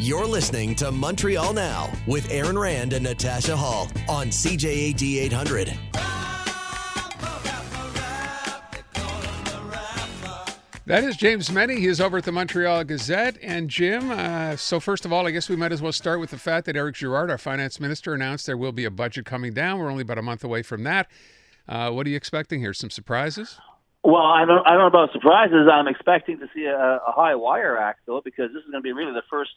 You're listening to Montreal Now with Aaron Rand and Natasha Hall on CJAD 800. That is James Mennie. He is over at the Montreal Gazette. And Jim, so first of all, I guess we might as well start with the fact that Eric Girard, our finance minister, announced there will be a budget coming down. We're only about a month away from that. What are you expecting here? Some surprises? Well, I don't know about surprises. I'm expecting to see a high wire act, though, because this is going to be really the first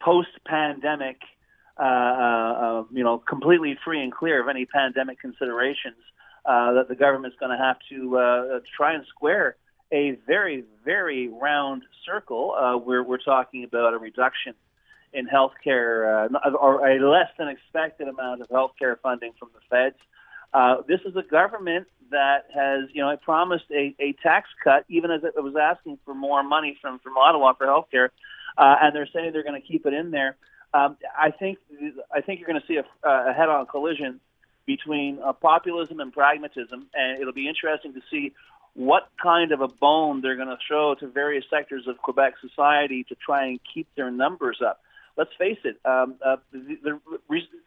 post-pandemic, completely free and clear of any pandemic considerations that the government's going to have to try and square a very, very round circle. We're talking about a reduction in healthcare, or a less than expected amount of healthcare funding from the feds. This is a government that has, it promised a tax cut, even as it was asking for more money from Ottawa for healthcare, and they're saying they're going to keep it in there. I think you're going to see a head-on collision between populism and pragmatism, and it'll be interesting to see what kind of a bone they're going to throw to various sectors of Quebec society to try and keep their numbers up. Let's face it,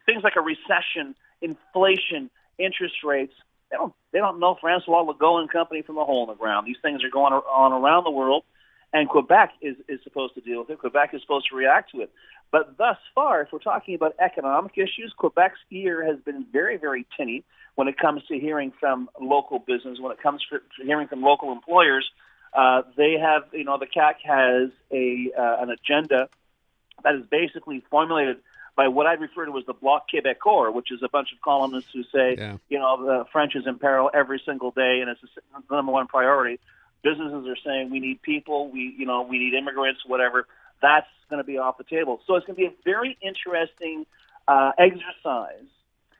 things like a recession, inflation, interest rates, they don't know François Legault and company from a hole in the ground. These things are going on around the world, and Quebec is supposed to deal with it. Quebec is supposed to react to it. But thus far, if we're talking about economic issues, Quebec's ear has been very, very tinny when it comes to hearing from local business, when it comes to hearing from local employers. They have, the CAQ has an agenda that is basically formulated by what I'd refer to as the Bloc Québécois, which is a bunch of columnists who say, the French is in peril every single day, and it's the number one priority. Businesses are saying we need people, we need immigrants, whatever. That's going to be off the table. So it's going to be a very interesting exercise,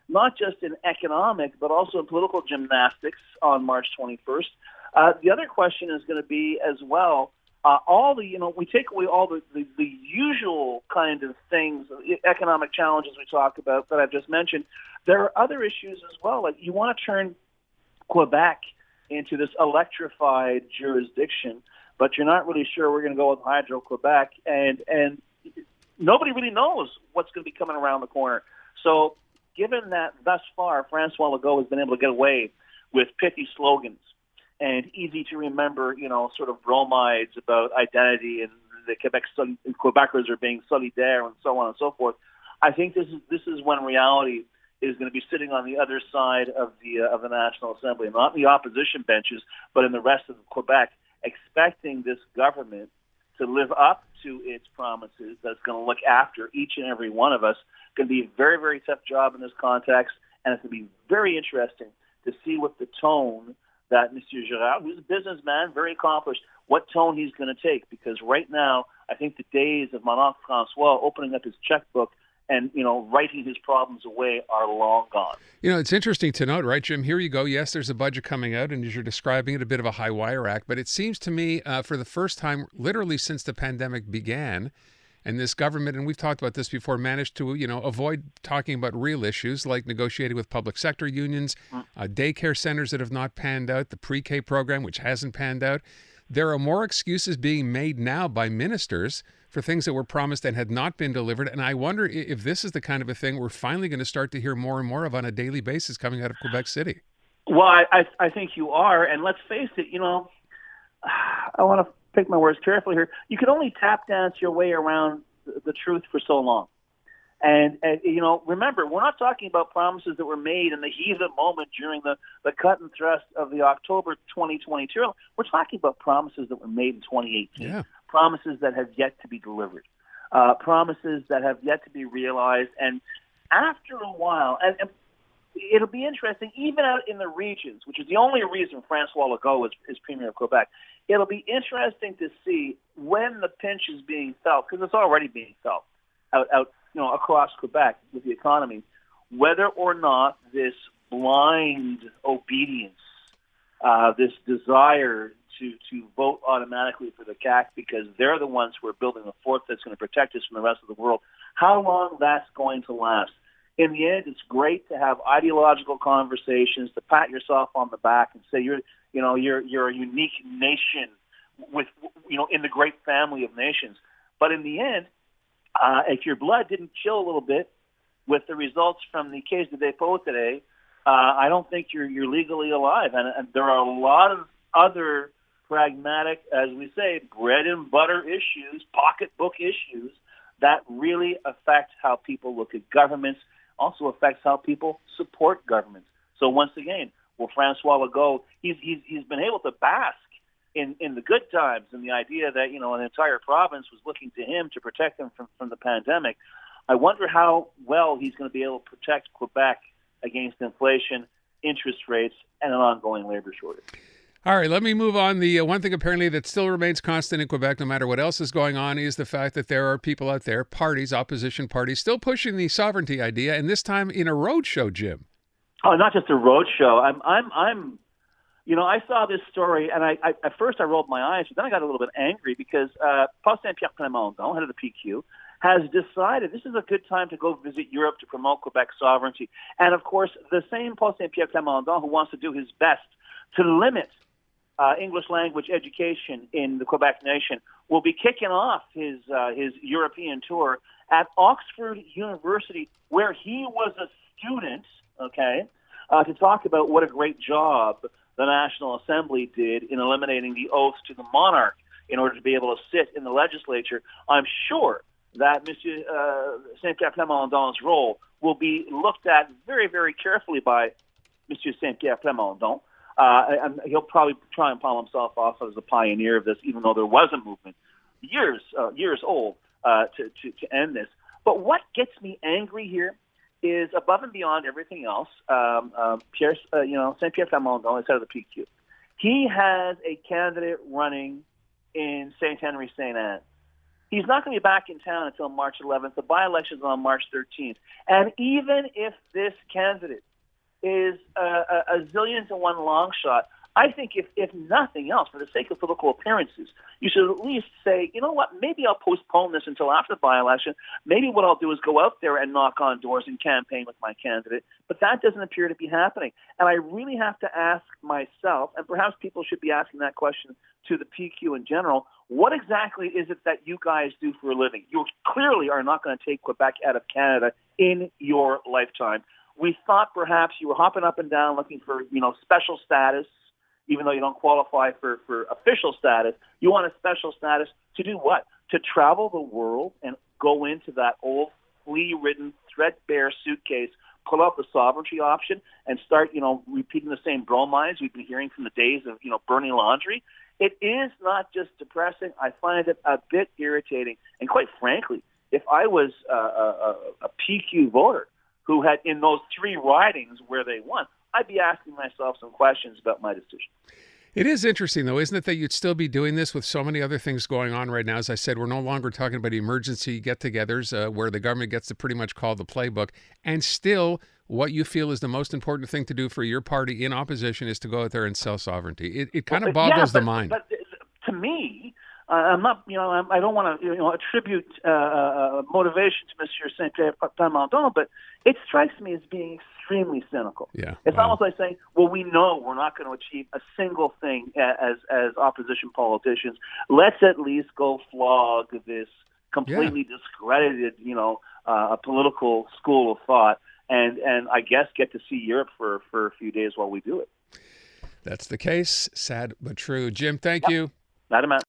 not just in economic, but also in political gymnastics on March 21st. The other question is going to be as well, we take away all the usual kind of things, economic challenges we talk about that I've just mentioned. There are other issues as well. Like you want to turn Quebec into this electrified jurisdiction, but you're not really sure we're going to go with Hydro-Quebec, and nobody really knows what's going to be coming around the corner. So given that thus far François Legault has been able to get away with pithy slogans and easy to remember, sort of bromides about identity and the Quebecers are being solidaire and so on and so forth, I think this is when reality is going to be sitting on the other side of the National Assembly, not in the opposition benches, but in the rest of Quebec, expecting this government to live up to its promises that's going to look after each and every one of us. It's going to be a very, very tough job in this context, and it's going to be very interesting to see what the tone that M. Girard, who's a businessman, very accomplished, what tone he's going to take, because right now I think the days of Mon Oncle François opening up his checkbook and, writing his problems away are long gone. It's interesting to note, right, Jim? Here you go. Yes, there's a budget coming out, and as you're describing it, a bit of a high wire act. But it seems to me for the first time, literally since the pandemic began, and this government, and we've talked about this before, managed to, avoid talking about real issues like negotiating with public sector unions, daycare centers that have not panned out, the pre-K program, which hasn't panned out. There are more excuses being made now by ministers for things that were promised and had not been delivered. And I wonder if this is the kind of a thing we're finally going to start to hear more and more of on a daily basis coming out of Quebec City. Well, I think you are. And let's face it, I want to pick my words carefully here. You can only tap dance your way around the truth for so long. And remember, we're not talking about promises that were made in the heat of the moment during the cut and thrust of the October 2022. We're talking about promises that were made in 2018, promises that have yet to be delivered, promises that have yet to be realized. And after a while, and it'll be interesting, even out in the regions, which is the only reason François Legault is Premier of Quebec, it'll be interesting to see when the pinch is being felt, because it's already being felt out across Quebec with the economy, whether or not this blind obedience, this desire to vote automatically for the CAQ because they're the ones who are building the fort that's going to protect us from the rest of the world, how long that's going to last. In the end, it's great to have ideological conversations, to pat yourself on the back and say you're a unique nation with in the great family of nations. But in the end, If your blood didn't chill a little bit with the results from the Caisse de dépôt today, I don't think you're legally alive. And there are a lot of other pragmatic, as we say, bread and butter issues, pocketbook issues that really affect how people look at governments, also affects how people support governments. So once again, Francois Legault, he's been able to bask in the good times and the idea that, an entire province was looking to him to protect them from the pandemic. I wonder how well he's going to be able to protect Quebec against inflation, interest rates, and an ongoing labor shortage. All right, let me move on. The one thing apparently that still remains constant in Quebec, no matter what else is going on, is the fact that there are people out there, parties, opposition parties, still pushing the sovereignty idea, and this time in a roadshow, Jim. Oh, not just a roadshow. I saw this story, and I at first I rolled my eyes, but then I got a little bit angry because Paul Saint-Pierre Plamondon, head of the PQ, has decided this is a good time to go visit Europe to promote Quebec's sovereignty. And of course, the same Paul Saint-Pierre Plamondon who wants to do his best to limit English language education in the Quebec nation will be kicking off his European tour at Oxford University, where he was a student, to talk about what a great job the National Assembly did in eliminating the oaths to the monarch in order to be able to sit in the legislature. I'm sure that Monsieur Saint-Pierre Plamondon's role will be looked at very, very carefully by Monsieur Saint-Pierre Plamondon. And he'll probably try and palm himself off as a pioneer of this, even though there was a movement years old to end this. But what gets me angry here is, above and beyond everything else, Saint-Pierre Plamondon is head of the PQ. He has a candidate running in St. Henry, St. Anne. He's not going to be back in town until March 11th. The by-election is on March 13th. And even if this candidate is a zillion to one long shot, I think if nothing else, for the sake of political appearances, you should at least say, you know what, maybe I'll postpone this until after the by-election. Maybe what I'll do is go out there and knock on doors and campaign with my candidate. But that doesn't appear to be happening. And I really have to ask myself, and perhaps people should be asking that question to the PQ in general, what exactly is it that you guys do for a living? You clearly are not going to take Quebec out of Canada in your lifetime. We thought perhaps you were hopping up and down looking for, special status, even though you don't qualify for official status. You want a special status to do what? To travel the world and go into that old flea-ridden, threadbare suitcase, pull out the sovereignty option, and start, repeating the same bromides we've been hearing from the days of, burning laundry. It is not just depressing. I find it a bit irritating. And quite frankly, if I was a PQ voter who had, in those three ridings where they won, I'd be asking myself some questions about my decision. It is interesting, though, isn't it, that you'd still be doing this with so many other things going on right now? As I said, we're no longer talking about emergency get-togethers where the government gets to pretty much call the playbook. And still, what you feel is the most important thing to do for your party in opposition is to go out there and sell sovereignty. It kind of boggles the mind. But to me, I'm not, I don't want to, attribute motivation to Monsieur Saint-Pierre Plamondon, but it strikes me as being extremely cynical. Yeah, it's almost like saying, well, we know we're not going to achieve a single thing as opposition politicians. Let's at least go flog this completely discredited, political school of thought, and I guess get to see Europe for a few days while we do it. That's the case. Sad but true. Jim, thank you. Not a man.